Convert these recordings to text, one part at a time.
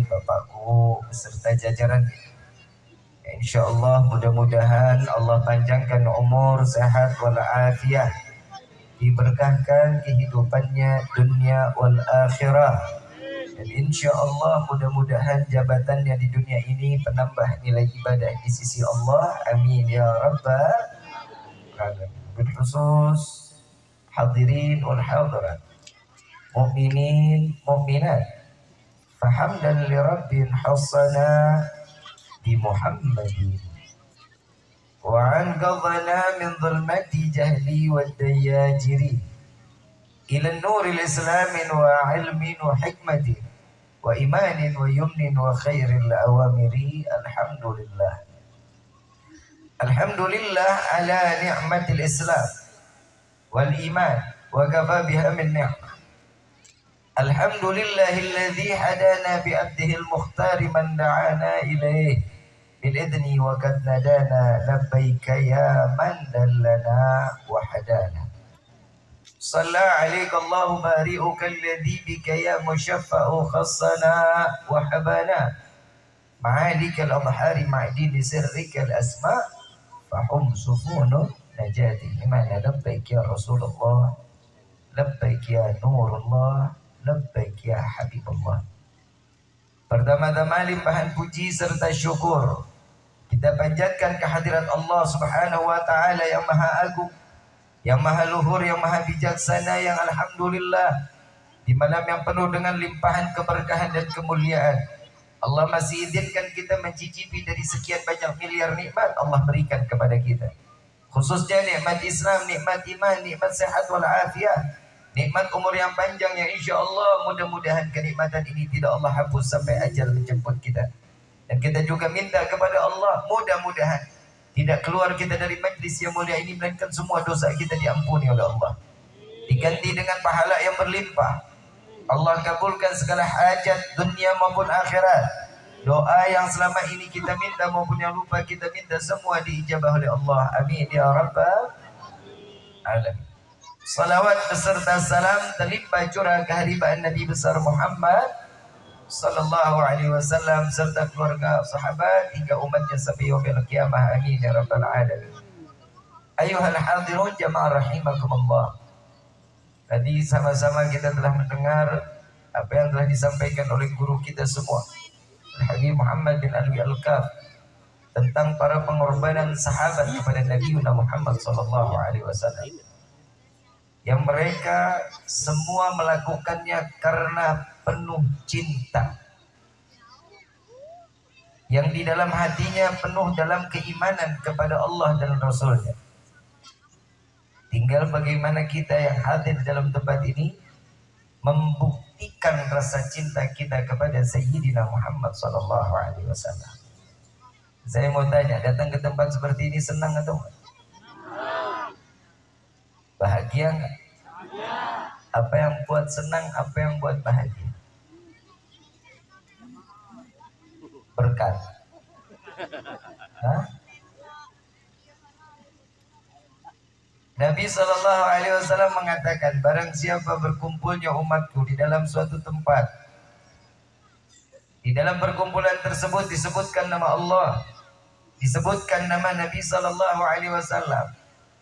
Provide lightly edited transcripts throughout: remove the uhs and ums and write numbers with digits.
bapakku beserta jajaran. Insya Allah mudah-mudahan Allah panjangkan umur, sehat walafiat, diberkahkan kehidupannya dunia wal akhirah, dan insya Allah mudah-mudahan jabatannya di dunia ini penambah nilai ibadah di sisi Allah. Amin ya rabbal alamin. Berkhusus hadirin wal hadirat, mukminin mukminat, fahamdan li rabbin hasana bi Muhammadin wa anqadhana min dhulmati jahli wad dayajiri ila nuril islamin wa ilmin wa hikmatin wa imanin wa yumnin wa khairil awamiri. Alhamdulillah, alhamdulillah ala ni'matil islam wal iman wa kafa biha min ni'mah. Alhamdulillahilladzi hadana bi abdihil mukhtar man da'ana ilaih bil idni wa kad nadana labbaika ya man dallana wa hadana. Salla alaika Allahu bari'uka alladzi bika ya musyaffa'u khassana wa habana ma'alikal adhari ma'dini sirrikal asma' fahum sufunu najati imana. Labbaik ya Rasulullah, labbaik ya Nurullah, labbaik ya Habibullah. Pertama-tama limpahan puji serta syukur kita panjatkan kehadirat Allah Subhanahu wa taala yang maha agung, yang maha luhur, yang maha bijaksana, yang alhamdulillah di malam yang penuh dengan limpahan keberkahan dan kemuliaan, Allah masih izinkan kita mencicipi dari sekian banyak miliar nikmat Allah berikan kepada kita, khususnya nikmat Islam, nikmat iman, nikmat sehat wal afiat, nikmat umur yang panjang yang insya Allah mudah-mudahan kenikmatan ini tidak Allah hapus sampai ajal menjemput kita. Dan kita juga minta kepada Allah mudah-mudahan tidak keluar kita dari majlis yang mulia ini melainkan semua dosa kita diampuni oleh Allah, diganti dengan pahala yang berlimpah. Allah kabulkan segala hajat dunia maupun akhirat. Doa yang selama ini kita minta maupun yang lupa kita minta semua diijabah oleh Allah. Amin ya rabbal alamin. Salawat beserta salam terlimpah curah keharibaan Nabi besar Muhammad sallallahu alaihi wasallam serta keluarga, sahabat hingga umatnya sampai yaumil qiyamah. Amin ya rabbal alamin. Ayuhal hadirun jamaah rahimakumullah. Tadi sama-sama kita telah mendengar apa yang telah disampaikan oleh guru kita semua, Habib Muhammad bin Alwi Al-Kaf, tentang para pengorbanan sahabat kepada Nabi Muhammad sallallahu alaihi wasallam, yang mereka semua melakukannya karena penuh cinta, yang di dalam hatinya penuh dalam keimanan kepada Allah dan Rasulnya. Tinggal bagaimana kita yang hadir dalam tempat ini membuktikan rasa cinta kita kepada Sayyidina Muhammad sallallahu alaihi wasallam. Saya mau tanya, datang ke tempat seperti ini senang atau enggak? Bahagia enggak? Apa yang buat senang, apa yang buat bahagia? Berkat. Hah? Nabi Shallallahu Alaihi Wasallam mengatakan, barang siapa berkumpulnya umatku di dalam suatu tempat, di dalam perkumpulan tersebut disebutkan nama Allah, disebutkan nama Nabi Shallallahu Alaihi Wasallam,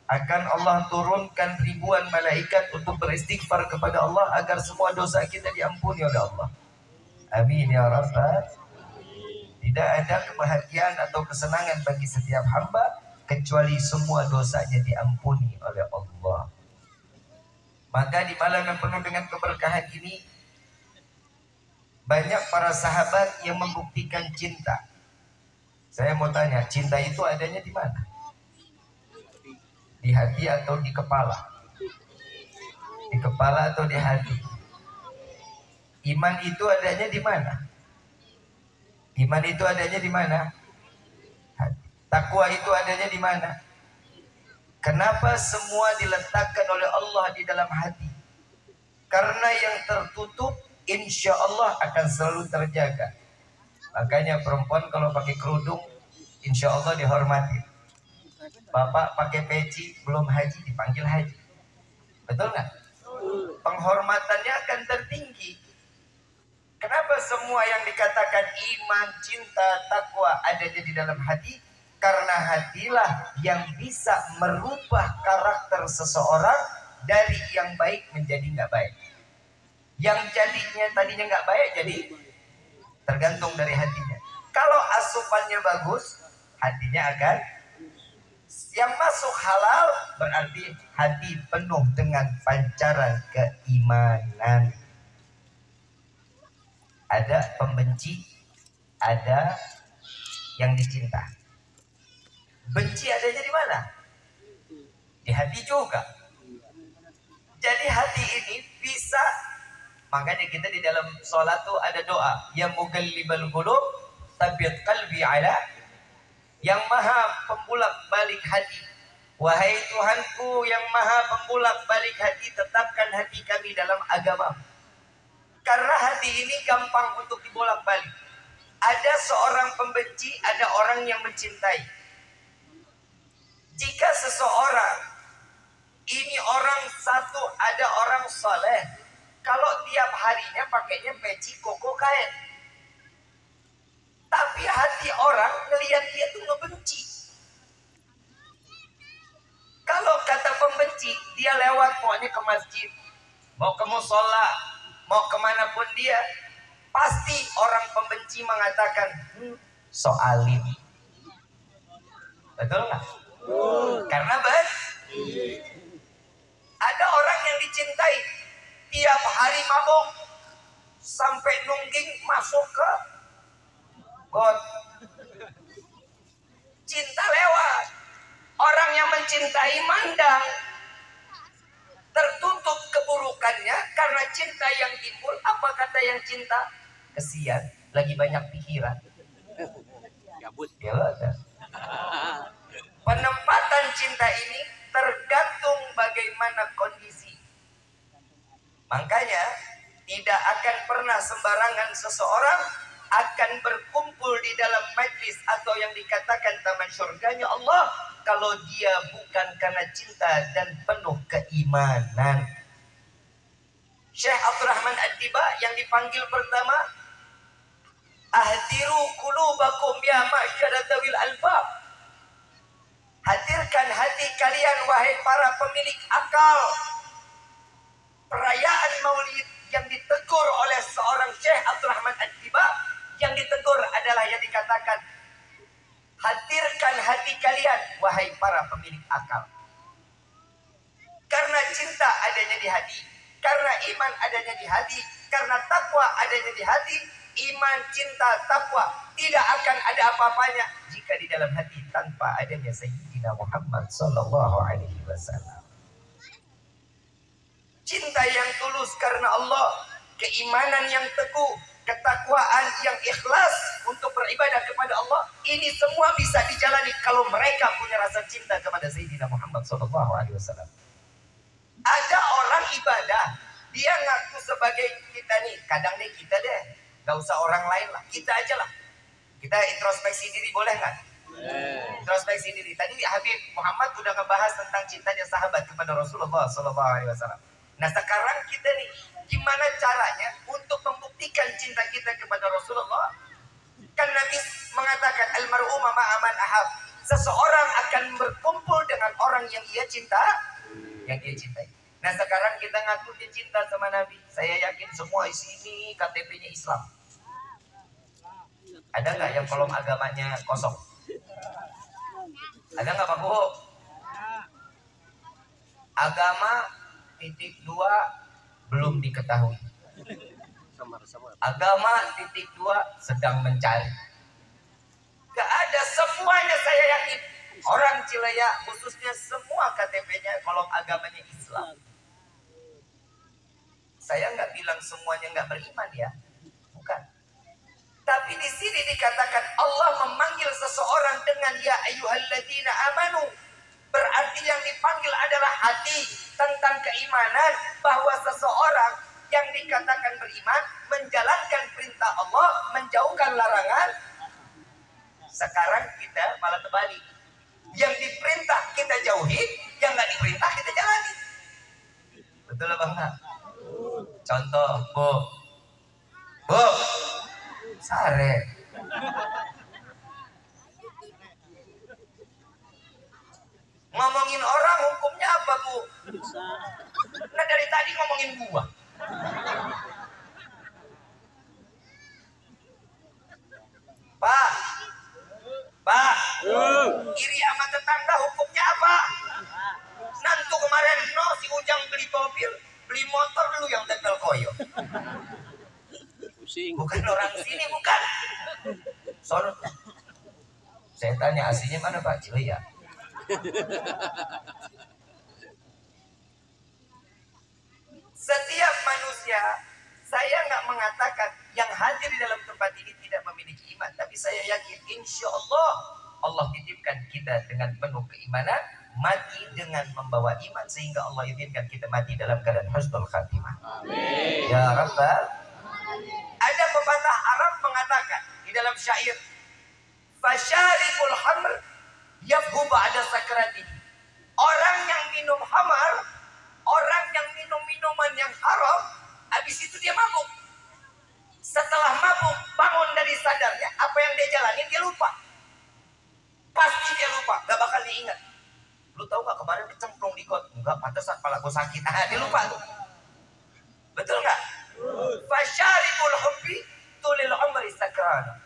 akan Allah turunkan ribuan malaikat untuk beristighfar kepada Allah agar semua dosa kita diampuni oleh Allah. Amin ya rabbal. Tidak ada kebahagiaan atau kesenangan bagi setiap hamba kecuali semua dosanya diampuni oleh Allah. Maka di malam yang penuh dengan keberkahan ini, banyak para sahabat yang membuktikan cinta. Saya mau tanya, cinta itu adanya di mana? Di hati atau di kepala? Di kepala atau di hati? Iman itu adanya di mana? Iman itu adanya di mana? Takwa itu adanya di mana? Kenapa semua diletakkan oleh Allah di dalam hati? Karena yang tertutup insya Allah akan selalu terjaga. Makanya perempuan kalau pakai kerudung insya Allah dihormati. Bapak pakai peci belum haji dipanggil haji. Betul nggak? Penghormatannya akan tertinggi. Kenapa semua yang dikatakan iman, cinta, takwa adanya di dalam hati? Karena hatilah yang bisa merubah karakter seseorang dari yang baik menjadi nggak baik. Yang tadinya nggak baik jadi tergantung dari hatinya. Kalau asupannya bagus, hatinya akan yang masuk halal, berarti hati penuh dengan pancaran keimanan. Ada pembenci, ada yang dicinta. Benci adanya di mana? Di hati juga. Jadi hati ini bisa, makanya kita di dalam sholat tuh ada doa, ya muqallibal qulub tsabbit qalbi ala, yang maha pembulak balik hati. Wahai Tuhanku yang maha pembulak balik hati, tetapkan hati kami dalam agama. Karena hati ini gampang untuk dibolak-balik. Ada seorang pembenci, ada orang yang mencintai. Jika seseorang ini orang satu, ada orang soleh, kalau tiap harinya pakainya peci koko kain, tapi hati orang ngelihat dia tuh ngebenci. Kalau kata pembenci, dia lewat pokoknya ke masjid, mau ke musola, mau kemanapun dia, pasti orang pembenci mengatakan soalim. Betul nggak? Karena ada orang yang dicintai, tiap hari mabuk sampai nungging masuk ke got. Cinta lewat. Orang yang mencintai mandang, tertutup keburukannya karena cinta yang timbul. Apa kata yang cinta? Kesian, lagi banyak pikiran. Ya ada. Penempatan cinta ini tergantung bagaimana kondisi. Makanya tidak akan pernah sembarangan seseorang akan berkumpul di dalam majlis atau yang dikatakan taman surganya Allah kalau dia bukan karena cinta dan penuh keimanan. Syekh Abdurrahman Ad-Diba yang dipanggil pertama, ahdiru qulubakum ya ma'syaratul albab. Hadirkan hati kalian wahai para pemilik akal. Perayaan Maulid yang ditegur oleh seorang Syekh Abdurrahman Ad-Diba, yang ditegur adalah yang dikatakan, hadirkan hati kalian wahai para pemilik akal. Karena cinta adanya di hati, karena iman adanya di hati, karena takwa adanya di hati. Iman, cinta, takwa tidak akan ada apa-apanya jika di dalam hati tanpa adanya Sayyidina Muhammad sallallahu alaihi wasallam. Cinta yang tulus karena Allah, keimanan yang teguh, ketakwaan yang ikhlas untuk beribadah kepada Allah, ini semua bisa dijalani kalau mereka punya rasa cinta kepada Sayyidina Muhammad sallallahu alaihi wasallam. Ada orang ibadah, dia ngaku sebagai kita nih, kadang nih kita deh, gak usah orang lain lah, kita aja lah. Kita introspeksi diri, boleh nggak? Introspeksi diri. Tadi Habib Muhammad udah ngebahas tentang cintanya sahabat kepada Rasulullah SAW. Nah sekarang kita nih, gimana caranya untuk membuktikan cinta kita kepada Rasulullah? Kan Nabi mengatakan almar'u ma'a man ahab. Seseorang akan berkumpul dengan orang yang dia cinta, yang dia cintai. Nah sekarang kita ngaku dia cinta sama Nabi. Saya yakin semua di sini KTP-nya Islam. Ada nggak yang kolom agamanya kosong? Ada nggak Pak Bu? Agama titik 2 belum diketahui. Agama titik 2 sedang mencari. Gak ada, semuanya saya yakin. Orang Cilaya khususnya semua KTP-nya kolom agamanya Islam. Saya nggak bilang semuanya nggak beriman ya, bukan. Tapi di sini dikatakan Allah memanggil seseorang dengan ya ayyuhalladzina amanu. Berarti yang dipanggil adalah hati, tentang keimanan, bahwa seseorang yang dikatakan beriman menjalankan perintah Allah, menjauhkan larangan. Sekarang kita malah terbalik. Yang diperintah kita jauhi, yang nggak diperintah kita jalani. Betul apa enggak? Contoh, Bu, Bu, sare. Ngomongin orang hukumnya apa, Bu? Nah dari tadi ngomongin gua. Pak, Pak, iri sama tetangga hukumnya apa? Nantu kemarin no si Ujang beli mobil, beli motor lu yang tetel koyo. Bukan orang sini, bukan. Sono. Saya tanya aslinya mana Pak Cili ya? Setiap manusia, saya nggak mengatakan yang hadir di dalam tempat ini tidak memiliki iman, tapi saya yakin insya Allah Allah titipkan kita dengan penuh keimanan, mati dengan membawa iman sehingga Allah izinkan kita mati dalam keadaan husnul khatimah. Amin. Ya Rabbal. Ada pepatah Arab mengatakan di dalam syair, "Fasyaribul hamr yafhu ba'da sakratihi." Orang yang minum hamar, orang yang minum minuman yang haram, habis itu dia mabuk. Setelah mabuk, bangun dari sadarnya, apa yang dia jalani dia lupa. Pasti dia lupa, gak bakal diingat. Lu tahu gak kemarin dicemplung di got? Enggak, pantesan kepala gue sakit. Dia lupa tuh. Betul gak? Fasyaribul hubbi tulil umri sakran.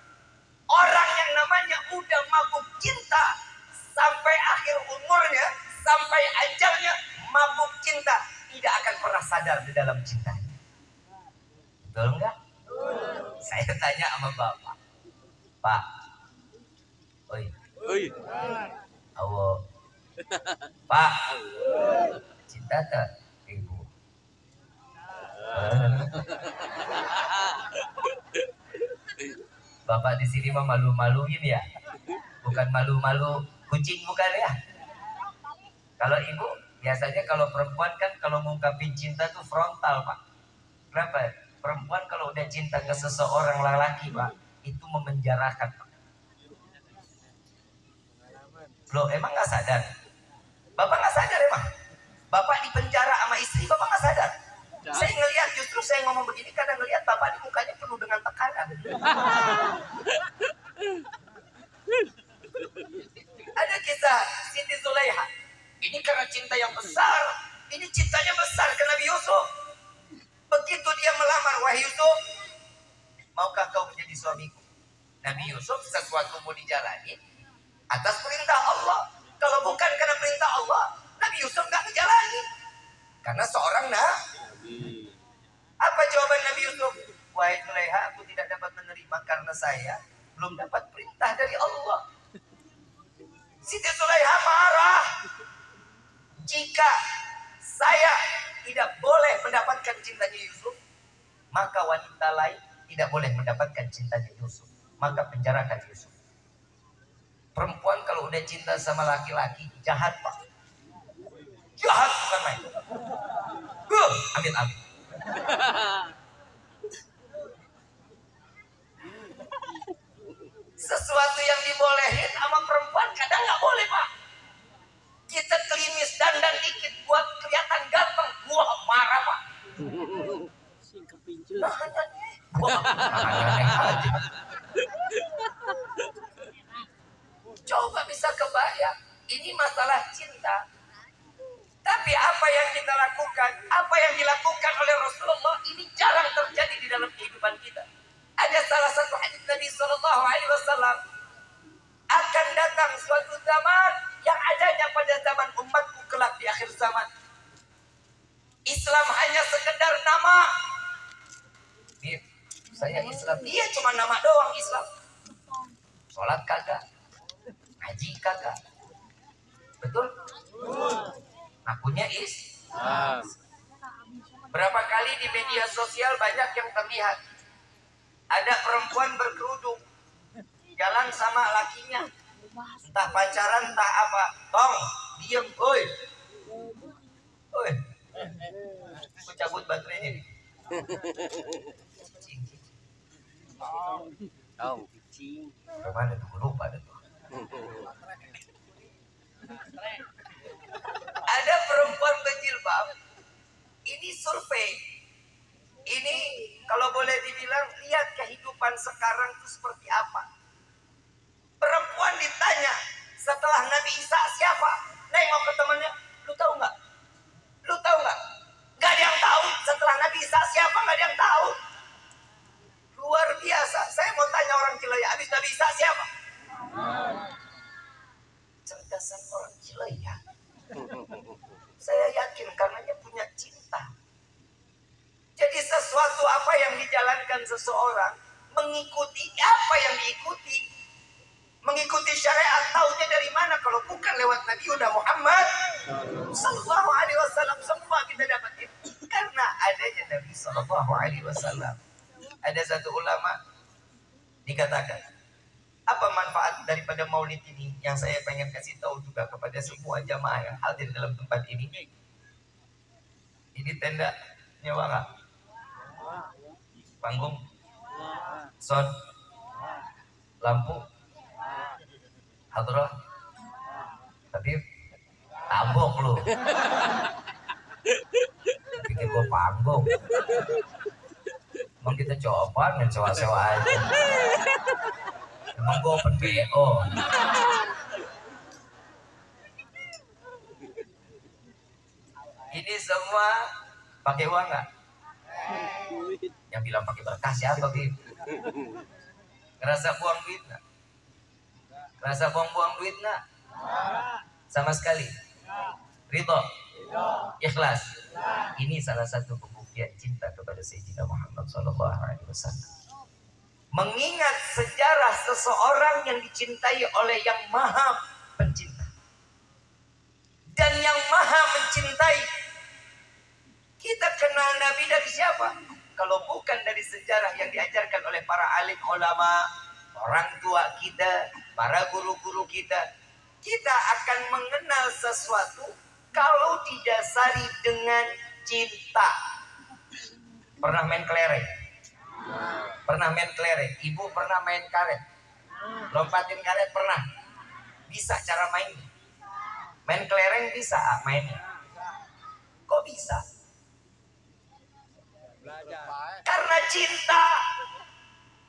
Orang yang namanya udah mabuk cinta sampai akhir umurnya, sampai ajalnya mabuk cinta, tidak akan pernah sadar di dalam cintanya. Betul enggak? Saya tanya sama Bapak. Pak. Oi. Awo. Pak. Cinta tak Ibu? Bapak di sini mah malu-maluin ya. Bukan malu-malu kucing bukan ya. Kalau ibu biasanya kalau perempuan kan kalau ngungkapin cinta tuh frontal Pak. Kenapa? Perempuan kalau udah cinta ke seseorang lelaki Pak, itu memenjarakan Pak. Loh emang gak sadar? Bapak gak sadar emang? Bapak di penjara sama istri Bapak gak sadar? Saya ngelihat, justru saya ngomong begini karena ngelihat Bapak di mukanya penuh dengan tekanan. Ada kisah Siti Zulaiha. Ini karena cinta yang besar. Ini cintanya besar ke Nabi Yusuf. Begitu dia melamar, wahai Yusuf, maukah kau menjadi suamiku? Nabi Yusuf sesuatu mau dijalani atas perintah Allah. Kalau bukan karena perintah Allah, Nabi Yusuf gak menjalani. Karena seorang apa jawaban Nabi Yusuf? Wahai Zulaiha, aku tidak dapat menerima karena saya belum dapat perintah dari Allah. Siti Zulaiha marah. Jika saya tidak boleh mendapatkan cintanya Yusuf, maka wanita lain tidak boleh mendapatkan cintanya Yusuf. Maka penjarakan Yusuf. Perempuan kalau udah cinta sama laki-laki jahat Pak. Jahat bukan main. Amit-amit. Sesuatu yang dibolehin sama perempuan kadang nggak boleh Pak. Kita klimis dandan dikit buat kelihatan ganteng, gua marah Pak. Coba bisa kebayang, ini masalah cinta. Tapi apa yang kita lakukan, apa yang dilakukan oleh Rasulullah ini jarang terjadi di dalam kehidupan kita. Ada salah satu hadis Nabi Sallallahu Alaihi Wasallam, akan datang suatu zaman yang adanya pada zaman umatku kelak di akhir zaman. Islam hanya sekedar nama. Saya Islam, dia cuma nama doang Islam. Sholat kagak, haji kagak, betul? Akunya Islam. Berapa kali di media sosial banyak yang terlihat ada perempuan berkerudung jalan sama lakinya, entah pacaran entah apa. Tong, diem, oi, oi, aku cabut baterainya nih. Cicing. Kemana tuh? Lupa ada tuh. Ada perempuan berjilbab. Ini survei. Ini kalau boleh dibilang, lihat kehidupan sekarang itu seperti apa. Perempuan ditanya, setelah Nabi Isa siapa? Nengok ke temannya, lu tahu nggak? Lu tahu nggak? Gak ada yang tahu. Setelah Nabi Isa siapa? Gak ada yang tahu. Luar biasa. Saya mau tanya orang Cilaya, habis Nabi Isa siapa? Cerdasan orang Cilaya. Saya yakin karena dia punya cinta. Jadi sesuatu apa yang dijalankan seseorang, mengikuti apa yang diikuti, mengikuti syariat, taunya dari mana kalau bukan lewat Nabi Muhammad Sallallahu Alaihi Wasallam. Semua kita dapat itu karena adanya Nabi Sallallahu Alaihi Wasallam. Ada satu ulama dikatakan, apa manfaat daripada maulid ini? Yang saya pengen kasih tahu juga kepada semua jamaah yang hadir dalam tempat ini. Ini tenda nyewa nggak? Panggung, sound, lampu, hadroh, tapi tambok lu. Pikir gua panggung. Emang kita coba dan sewa-sewa aja. Emang gua open BO. Ini semua pakai uang nggak? Yang bilang pakai berkah siapa gitu? Ngerasa buang duit nggak? Ngerasa buang-buang duit nggak? Sama sekali. Ridho, ikhlas. Ini salah satu pembuktian cinta kepada Sayyidina Muhammad SAW. Mengingat sejarah seseorang yang dicintai oleh yang maha pencinta dan yang maha mencintai. Kita kenal Nabi dari siapa? Kalau bukan dari sejarah yang diajarkan oleh para alim ulama, orang tua kita, para guru-guru kita. Kita akan mengenal sesuatu kalau didasari dengan cinta. Pernah main kelereng? Pernah main kelereng? Ibu pernah main karet? Lompatin karet pernah? Bisa cara mainnya? Main kelereng bisa mainnya? Kok bisa? Karena cinta,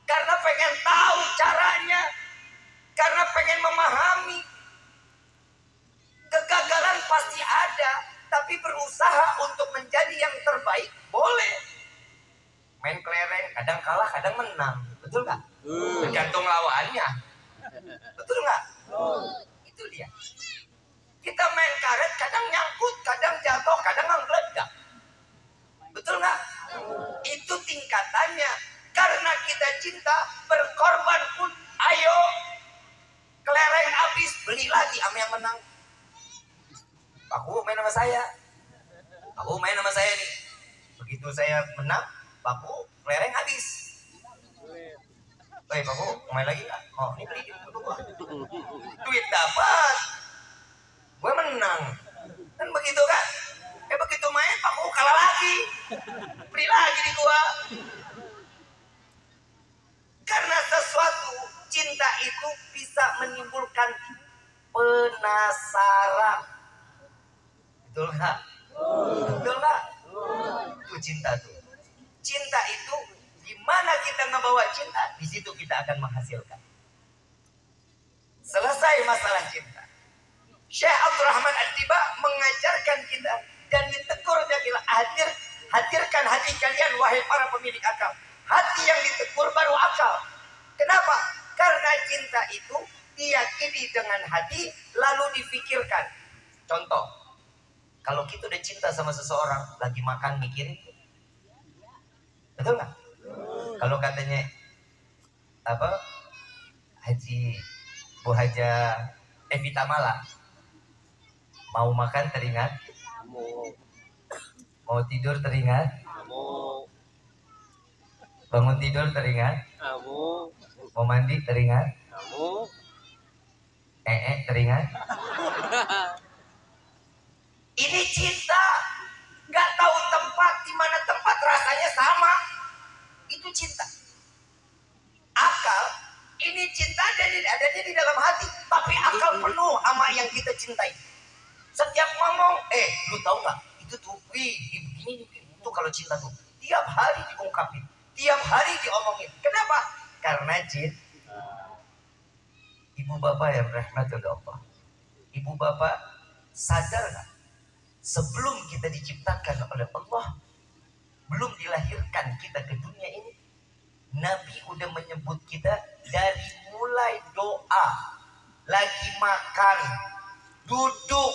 karena pengen tahu caranya, karena pengen memahami. Kegagalan pasti ada, tapi berusaha untuk menjadi yang terbaik boleh. Main kelereng kadang kalah kadang menang, betul nggak? Tergantung lawannya, betul nggak? Itu dia. Kita main karet kadang nyangkut, kadang jatuh, kadang nggeledak, betul nggak? Itu tingkatannya. Karena kita cinta, berkorban pun ayo. Kelereng habis, beli lagi sama yang menang. Aku main sama saya. Aku main sama saya nih. Begitu saya menang, Paku kelereng habis. Woi Paku, main lagi nggak? Oh ini beli duit dapat. Gue menang. Kan begitu kan? Begitu main Paku kalah lagi. Beli lagi di gua. Karena sesuatu cinta itu bisa menimbulkan penasaran. Betul nggak? Betul nggak? Itu cinta tuh. Cinta itu gimana kita ngebawa cinta, di situ kita akan menghasilkan. Selesai masalah cinta. Syekh Abdurrahman Al-Tiba mengajarkan kita dan ditegur dia bilang, hadirkan hati kalian wahai para pemilik akal. Hati yang ditegur baru akal. Kenapa? Karena cinta itu diyakini dengan hati lalu difikirkan. Contoh, kalau kita udah cinta sama seseorang, lagi makan mikirin, betul nggak? Kalau katanya apa, Bu Haja Evita Mala, mau makan teringat, mau tidur teringat, bangun tidur teringat, mau mandi teringat, teringat. Ini cinta, nggak tahu tempat, di mana tempat rasanya sama. Itu cinta. Akal, ini cinta adanya di dalam hati, tapi akal penuh sama yang kita cintai. Setiap ngomong, lu tahu nggak? Itu tuh, begini, itu kalau cinta tuh tiap hari diungkapin, Tiap hari diomongin. Kenapa? Karena cinta. Ibu bapak yang rahmatul Allah. Ibu bapak sadar gak? Sebelum kita diciptakan oleh Allah, belum dilahirkan kita ke dunia ini, Nabi udah menyebut kita dari mulai doa, lagi makan, duduk,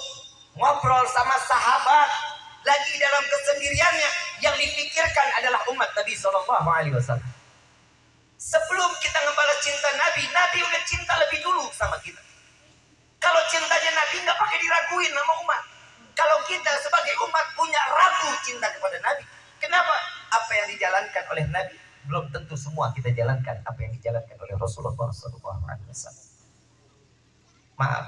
ngobrol sama sahabat, lagi dalam kesendiriannya, yang dipikirkan adalah umat Nabi SAW. Sebelum kita ngebalas cinta Nabi, Nabi udah cinta lebih dulu sama kita. Kalau cintanya Nabi nggak pakai diraguin sama umat. Kalau kita sebagai umat punya ragu cinta kepada Nabi, kenapa? Apa yang dijalankan oleh Nabi belum tentu semua kita jalankan apa yang dijalankan oleh Rasulullah SAW. Maaf,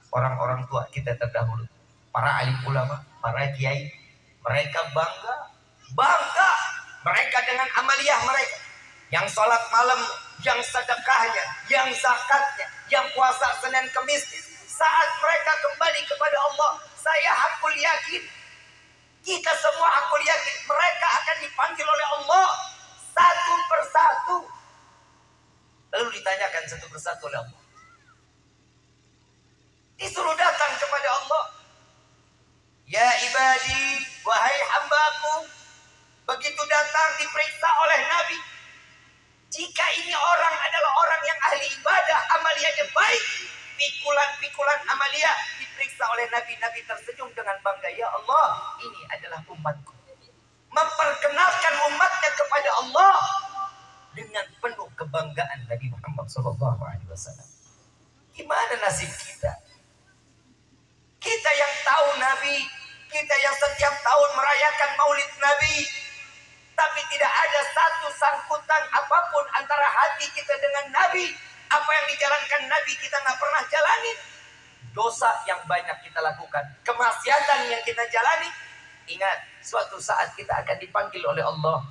orang-orang tua kita terdahulu, para alim ulama, para kiai, mereka bangga mereka dengan amaliyah mereka, yang sholat malam, yang sedekahnya, yang zakatnya, yang puasa Senin Kemis. Saat mereka kembali kepada Allah, saya hakul yakin, kita semua hakul yakin, mereka akan dipanggil oleh Allah satu persatu, lalu ditanyakan satu persatu oleh Allah. Disuruh datang kepada Allah. Ya ibadi, wahai hambaku. Begitu datang diperiksa oleh Nabi. Jika ini orang adalah orang yang ahli ibadah, amaliyahnya baik, pikulan-pikulan amaliyah diperiksa oleh Nabi. Nabi tersenyum dengan bangga. Ya Allah, ini adalah umatku. Memperkenalkan umatnya kepada Allah dengan penuh kebanggaan Nabi Muhammad SAW. Gimana nasib kita? Kita yang tahu Nabi, kita yang setiap tahun merayakan Maulid Nabi, tapi tidak ada satu sangkutan apapun antara hati kita dengan Nabi. Apa yang dijalankan Nabi kita nggak pernah jalani. Dosa yang banyak kita lakukan, kemaksiatan yang kita jalani. Ingat, suatu saat kita akan dipanggil oleh Allah.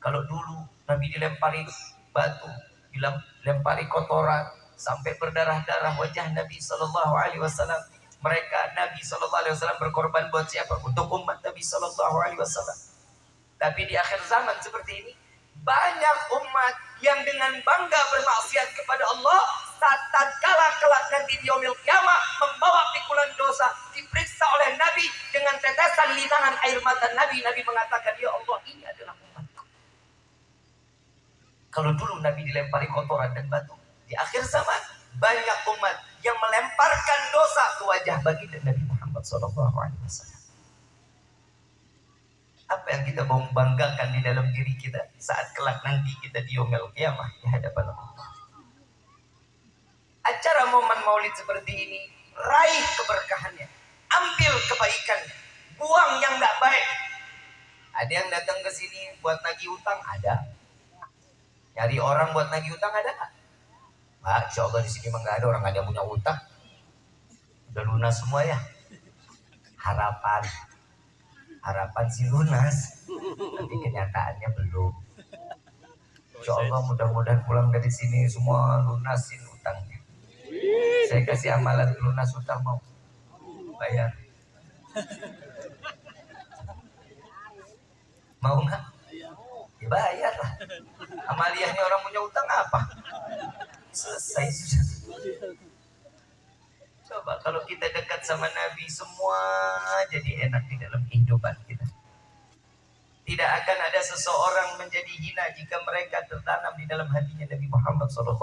Kalau dulu Nabi dilempari batu, dilempari kotoran, sampai berdarah-darah wajah Nabi SAW. Mereka Nabi SAW berkorban buat siapa? Untuk umat Nabi SAW. Tapi di akhir zaman seperti ini, banyak umat yang dengan bangga bermaksiat kepada Allah, tatkala kelak nanti di yaumil kiamah membawa pikulan dosa, diperiksa oleh Nabi dengan tetesan linangan air mata Nabi. Nabi mengatakan, ya Allah, ini adalah umatku. Kalau dulu Nabi dilempari kotoran dan batu, di akhir zaman banyak umat yang melemparkan dosa ke wajah baginda Nabi Muhammad SAW. Apa yang kita mau banggakan di dalam diri kita saat kelak nanti kita di yaumil qiyamah di hadapan Allah. Acara momen maulid seperti ini, raih keberkahannya, ambil kebaikannya, buang yang nggak baik. Ada yang datang ke sini buat nagih utang, ada. Nyari orang buat nagih utang, ada nggak? Pak, insya Allah di sini mah nggak ada orang yang punya utang. Udah lunas semua ya. Harapan sih lunas, tapi kenyataannya belum. Insya Allah mudah-mudahan pulang dari sini semua lunasin utangnya. Saya kasih amalan lunas utang, mau bayar? Mau nggak? Ya bayar lah. Amaliyahnya orang punya utang apa? Selesai sudah. Coba kalau kita dekat sama Nabi, semua jadi enak di dalam kehidupan kita. Tidak akan ada seseorang menjadi hina jika mereka tertanam di dalam hatinya Nabi Muhammad SAW.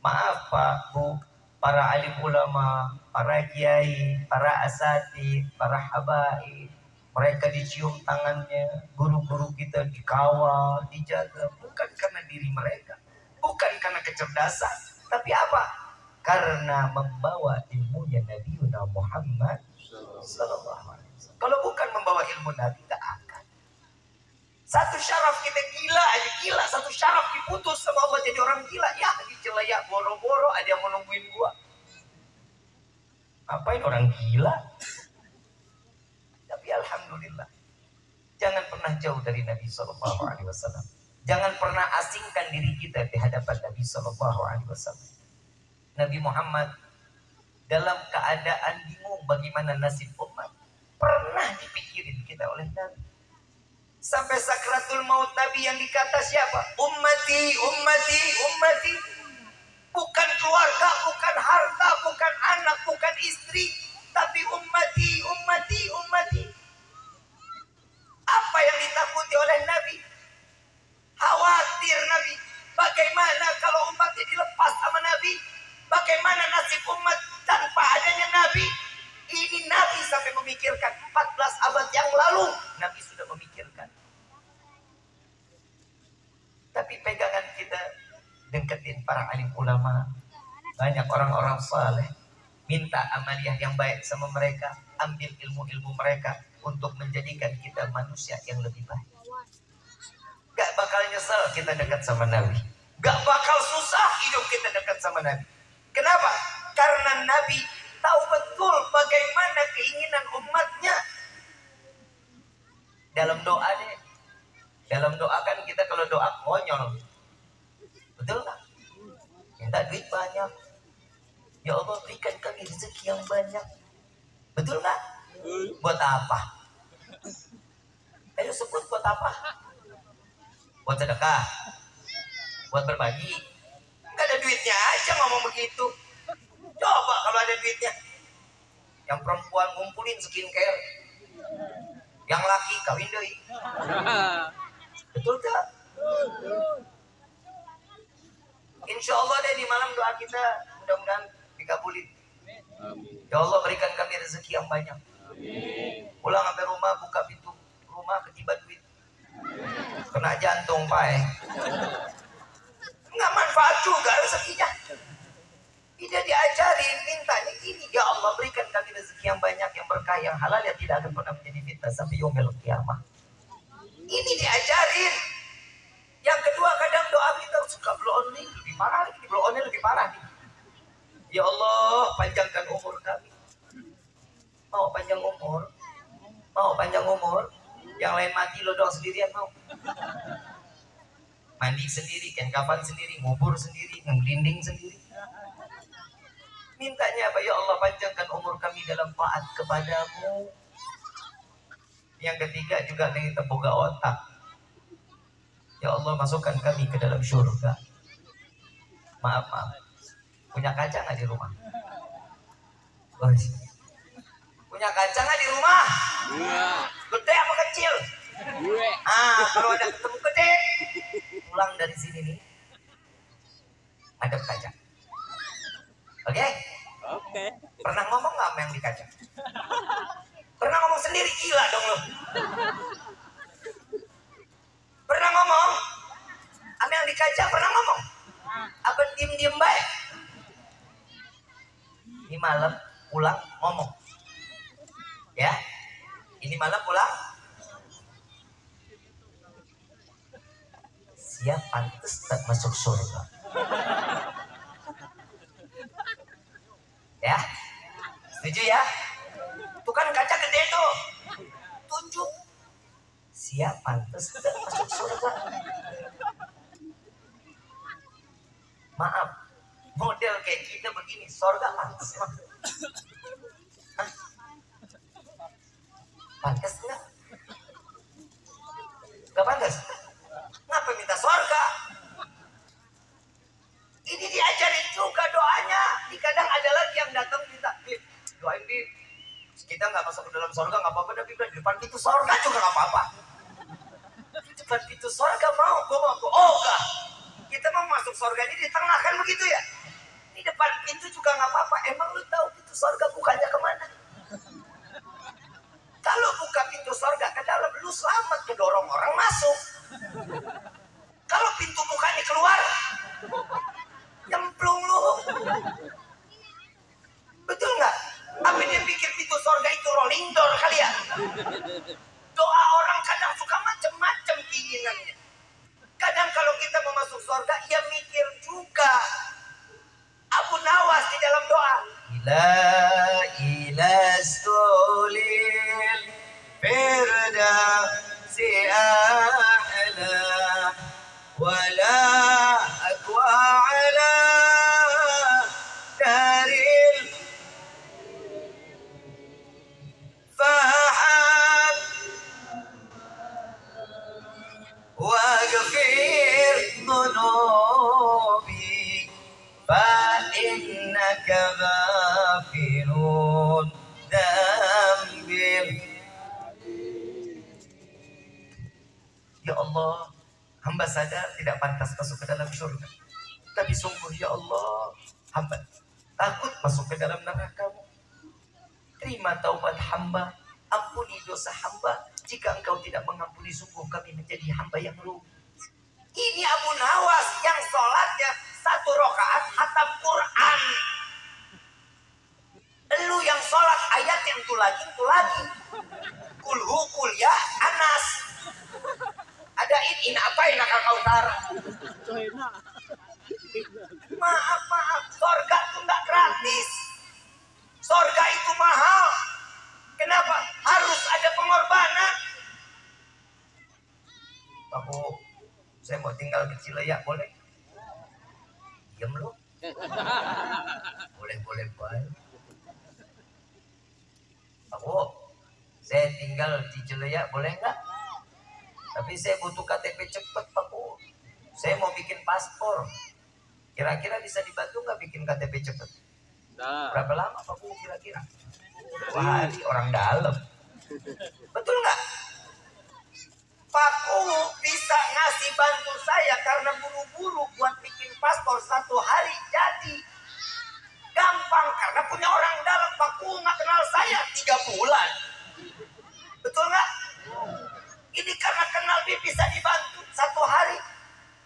Maaf Pak, Bu, para alim ulama, para kiai, para asatidz, para habaib, mereka dicium tangannya, guru-guru kita dikawal, dijaga, bukan karena diri mereka, bukan karena kecerdasan, tapi apa? Karena membawa ilmunya Nabi Muhammad SAW. Kalau bukan membawa ilmu Nabi, tak akan. Satu syaraf kita gila, satu syaraf diputus sama Allah jadi orang gila. Ya, dicelayak boro-boro, ada yang mau nungguin gua. Apain orang gila? Tapi alhamdulillah, jangan pernah jauh dari Nabi SAW. Jangan pernah asingkan diri kita di hadapan Nabi SAW. Nabi Muhammad dalam keadaan bingung bagaimana nasib umat, pernah dipikirin kita oleh Nabi. Sampai sakratul maut Nabi yang dikata siapa? Ummati, ummati, ummati. Bukan keluarga, bukan harta, bukan anak, bukan istri, tapi ummati, ummati, ummati. Apa yang ditakuti oleh Nabi? Khawatir Nabi. Bagaimana kalau umatnya dilepas sama Nabi? Bagaimana nasib umat tanpa adanya Nabi? Ini Nabi sampai memikirkan 14 abad yang lalu. Nabi sudah memikirkan. Tapi pegangan kita deketin para alim ulama, banyak orang-orang saleh, minta amaliyah yang baik sama mereka, ambil ilmu-ilmu mereka untuk menjadikan kita manusia yang lebih baik. Gak bakal nyesel kita dekat sama Nabi, gak bakal susah hidup kita dekat sama Nabi. Kenapa? Karena Nabi tahu betul bagaimana keinginan umatnya. Dalam doa deh, dalam doa kan kita kalau doa konyol, betul nggak? Minta duit banyak, ya Allah berikan kami rezeki yang banyak, betul nggak? Buat apa? Ayo sebut buat apa? Buat sedekah, buat berbagi. Nggak ada duitnya aja ngomong begitu. Coba kalau ada duitnya, yang perempuan ngumpulin skincare, yang laki kawin deui. Betul tak? Insya Allah deh di malam doa kita mudah-mudahan dikabulin. Ya Allah berikan kami rezeki yang banyak. Pulang sampai rumah buka pintu rumah ketiban duit, kena jantung pak. Nggak manfaat juga rezekinya. Tidak diajarin, mintanya gini, ya Allah berikan kami rezeki yang banyak, yang berkah, yang halal, yang tidak akan pernah menjadi fitnah sampai yaumil qiyamah. Ini diajarin. Yang kedua kadang doa kita suka blow on nih, lebih parah lagi, blow onnya lebih parah nih. Ya Allah panjangkan umur kami. Mau panjang umur? Mau panjang umur? Yang lain mati lo doang sendirian mau? Mandi sendiri, kain kafan sendiri, ngubur sendiri, ngelinding sendiri. Mintanya apa? Ya Allah panjangkan umur kami dalam taat kepadamu. Yang ketiga juga dengan terbuka otak. Ya Allah masukkan kami ke dalam surga. Maaf, punya kaca nggak di rumah? Punya kaca nggak di rumah? Gede apa kecil? Kalau ada ketemu gede, pulang dari sini nih, ada kaca. Oke? Pernah ngomong nggak sama yang di kaca? Pernah ngomong sendiri, gila dong lo. Pernah ngomong? Sama yang di kaca pernah ngomong? Apa diem-diem baik? Ini malam pulang ngomong. Ya? Ini malam pulang. Siap pantas tak masuk surga. Ya? Setuju ya? Itu kan kaca gede tuh. Tunjuk. Siap pantas tak masuk surga. Maaf, model kayak kita begini, surga pantas emang? Pantas enggak? Gak pantas? Ngapa minta surga? Ini diajarin juga doanya. Kadang ada lagi yang datang minta, doain Bib, kita nggak masuk ke dalam surga nggak apa-apa, tapi di depan pintu surga juga nggak apa-apa. Di depan pintu surga mau, gue mau, oh enggak. Kita mau masuk surga ini di tengah kan begitu ya? Di depan pintu juga nggak apa-apa. Emang lu tahu pintu surga bukanya kemana? Kalau buka pintu surga ke dalam, lu selamat, kedorong orang masuk. Kalau pintu bukanya keluar, nyemplung lu. Betul nggak? Apa dia pikir pintu surga itu rolling door kali ya? Doa orang kadang suka macam-macam keinginannya. Kadang kalau kita mau masuk surga, ia mikir juga. Abu Nawas di dalam doa, ila stulil firdausi a'la wala aqwa ala daril fahab ya Allah, hamba sadar tidak pantas masuk ke dalam surga. Tapi sungguh ya Allah, hamba takut masuk ke dalam neraka-Mu. Terima taubat hamba, ampuni dosa hamba. Jika Engkau tidak mengampuni, sungguh kami menjadi hamba yang rugi. Ini Abu Nawas yang sholatnya 1 rakaat khatam Quran. Lu yang sholat ayat yang itu lagi. Kulhu kuliah Anas. Ada in apa yang nakal kau utara. Maaf, sorga itu nggak gratis. Sorga itu mahal. Kenapa? Harus ada pengorbanan. Aku, saya mau tinggal di Cileyak, boleh? Diam lu. Boleh baik. Aku, saya tinggal di Cileyak, boleh nggak? Tapi saya butuh KTP cepet, Pak. Saya mau bikin paspor. Kira-kira bisa dibantu nggak bikin KTP cepet? Berapa lama, Pak? Kira-kira? 2 hari, orang dalam. Betul nggak? Pak bisa ngasih bantu saya karena buru-buru buat bikin paspor 1 hari jadi. Gampang karena punya orang dalam. Pak nggak kenal saya 3 bulan. Betul nggak? Ini karena kenal dia bisa dibantu 1 hari.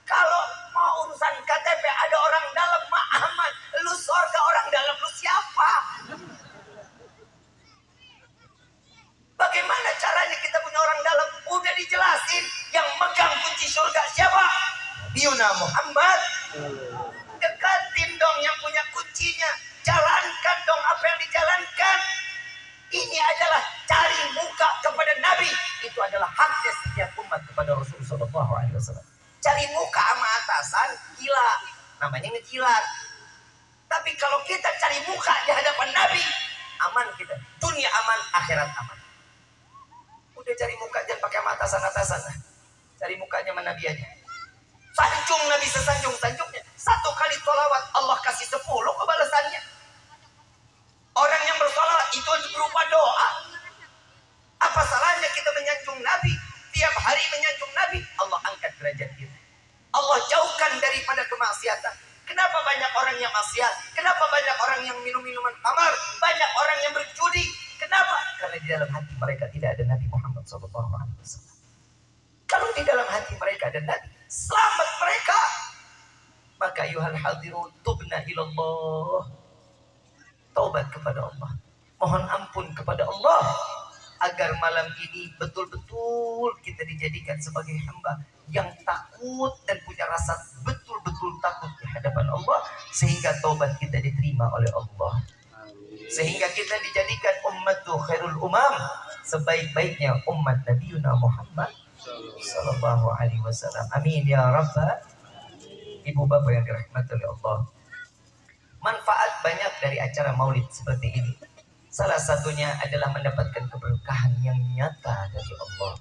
Kalau mau urusan KTP ada orang dalam, Ahmad, lu surga orang dalam, lu siapa? Bagaimana caranya kita punya orang dalam? Udah dijelasin, yang megang kunci surga siapa? Nabiuna Muhammad. Dekatin dong yang punya kuncinya. Jalankan dong apa yang dijalankan. Ini adalah cari muka kepada Nabi. Itu adalah haknya setiap umat kepada Rasulullah SAW. Cari muka sama atasan, gila. Namanya ngejilat. Tapi kalau kita cari muka di hadapan Nabi, aman kita. Dunia aman, akhirat aman. Udah cari muka, jangan pakai sama atasan-atasan. Cari mukanya sama Nabi aja. Sanjung Nabi sesanjung-sanjungnya. 1 kali sholawat, Allah kasih 10 kebalasannya. Orang yang bersolawat itu berupa doa. Apa salahnya kita menyanjung Nabi? Tiap hari menyanjung Nabi, Allah angkat derajat kita. Allah jauhkan daripada kemaksiatan. Kenapa banyak orang yang maksiat? Kenapa banyak orang yang minum minuman khamar? Banyak orang yang berjudi. Kenapa? Karena di dalam hati mereka tidak ada Nabi Muhammad SAW. Kalau di dalam hati mereka ada Nabi, selamat mereka. Maka ayuhal hadirun, tubna ilallah. Taubat kepada Allah. Mohon ampun kepada Allah. Agar malam ini betul-betul kita dijadikan sebagai hamba yang takut dan punya rasa betul-betul takut di hadapan Allah. Sehingga taubat kita diterima oleh Allah. Sehingga kita dijadikan ummatu khairul umam. Sebaik-baiknya umat Nabiuna Muhammad Sallallahu Alaihi Wasallam. Amin ya Rabbal. Ibu bapak yang dirahmati oleh Allah. Manfaat banyak dari acara maulid seperti ini. Salah satunya adalah mendapatkan keberkahan yang nyata dari Allah.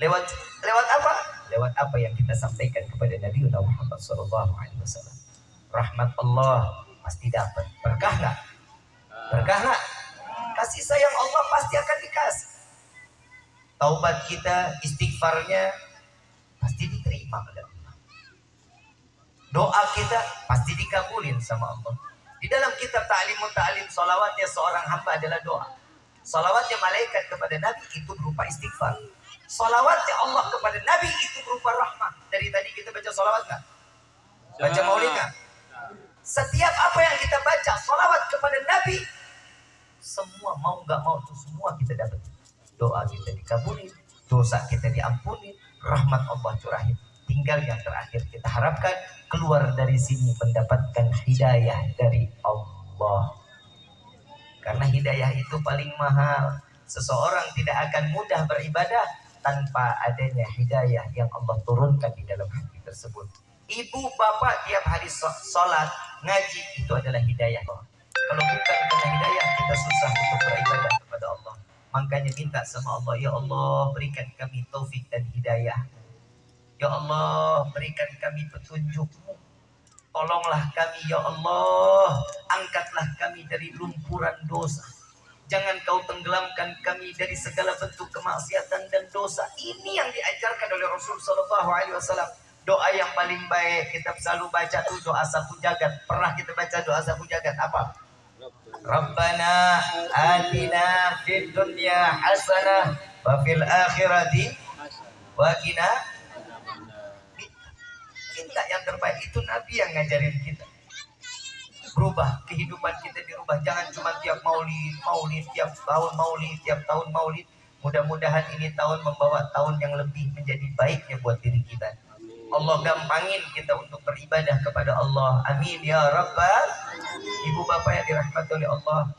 Lewat apa? Lewat apa yang kita sampaikan kepada Nabi Muhammad SAW. Rahmat Allah pasti dapat. Berkah nggak? Berkah nggak? Kasih sayang Allah pasti akan dikasih. Taubat kita, istighfarnya pasti diterima oleh Allah. Doa kita pasti dikabulin sama Allah. Di dalam kitab Ta'lim, salawatnya seorang hamba adalah doa. Salawatnya malaikat kepada Nabi itu berupa istighfar. Salawatnya Allah kepada Nabi itu berupa rahmat. Dari tadi kita baca salawat nggak? Baca maulid nggak? Setiap apa yang kita baca salawat kepada Nabi, semua mau nggak mau itu semua kita dapat. Doa kita dikabulin, dosa kita diampuni, rahmat Allah curahin. Tinggal yang terakhir kita harapkan keluar dari sini mendapatkan hidayah dari Allah. Karena hidayah itu paling mahal. Seseorang tidak akan mudah beribadah tanpa adanya hidayah yang Allah turunkan di dalam hati tersebut. Ibu bapak tiap hari sholat, ngaji, itu adalah hidayah. Kalau bukan karena hidayah, kita susah untuk beribadah kepada Allah. Makanya minta sama Allah, ya Allah berikan kami taufik dan hidayah. Ya Allah, berikan kami petunjuk-Mu. Tolonglah kami, ya Allah. Angkatlah kami dari lumpuran dosa. Jangan kau tenggelamkan kami dari segala bentuk kemaksiatan dan dosa. Ini yang diajarkan oleh Rasul Sallallahu Alaihi Wasallam. Doa yang paling baik kita selalu baca tuh doa sapu jagat. Pernah kita baca doa sapu jagat apa? Rabbana atina fid dunya hasanah wa fil akhirati wa qina. Minta yang terbaik, itu Nabi yang ngajarin kita. Berubah, kehidupan kita dirubah. Jangan cuma tiap maulid, tiap tahun maulid. Mudah-mudahan ini tahun membawa tahun yang lebih menjadi baiknya buat diri kita. Allah gampangin kita untuk beribadah kepada Allah. Amin ya rabbal. Ibu bapak yang dirahmati oleh Allah,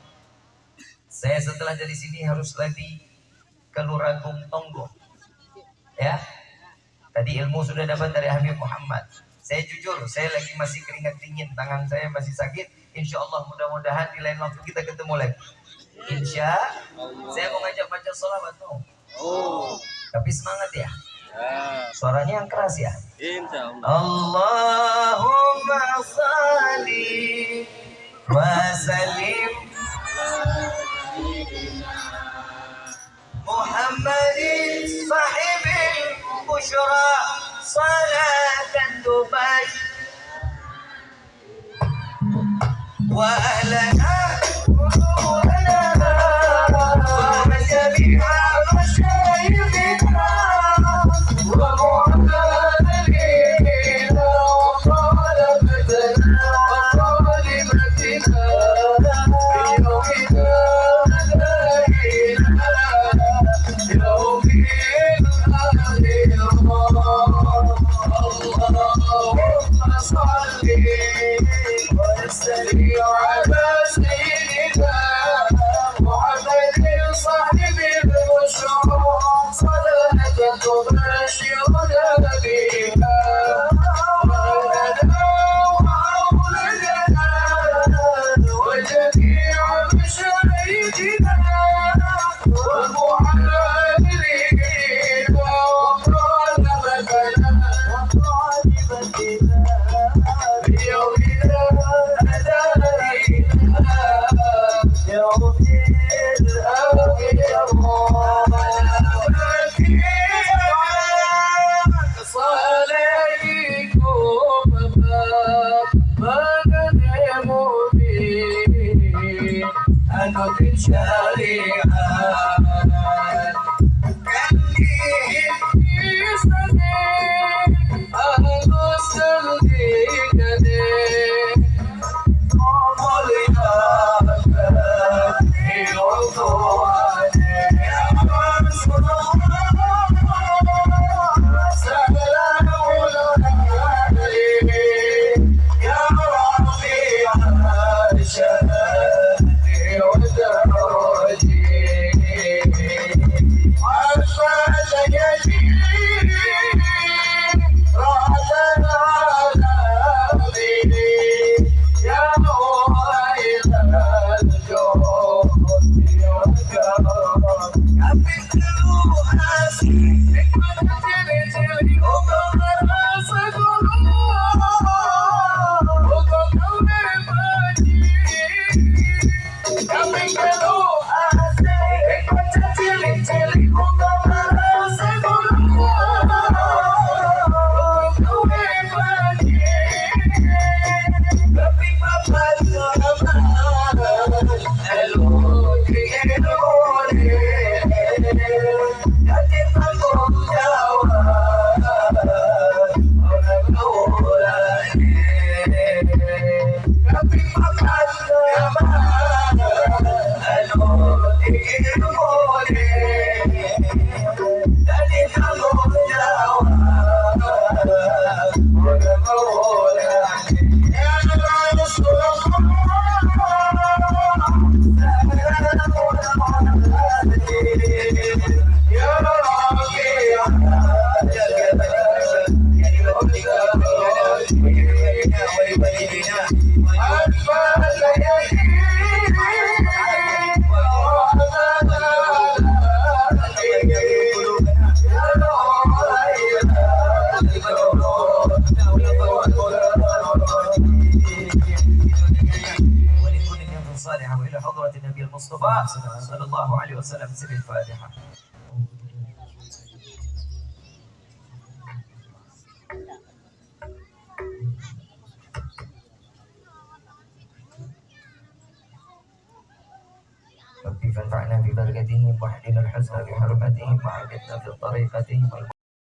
saya setelah dari sini harus lagi ke Luragung Tonggo. Ya, tadi ilmu sudah dapat dari Habib Muhammad. Saya jujur, saya lagi masih keringat dingin, tangan saya masih sakit. Insya Allah mudah-mudahan di lain waktu kita ketemu lagi. Insya Allah. Saya mau ngajak baca sholawat tuh. Oh. Tapi semangat ya. Suaranya yang keras ya. Insya Allah. Allahumma salli wa sallim Muhammadin sahibil bushra salatan tubash wa ahlana wa jami'a masyayikhina wa mu'adalina wa talabatana wa talibatina yawmina ولكل نية صالحة وإلى حضرة النبي المصطفى صلى الله عليه وسلم سر الفاتحة. ربي فانفعنا ببركتهم واحلنا الحسن بحرمتهم وعقدنا في طريقتهم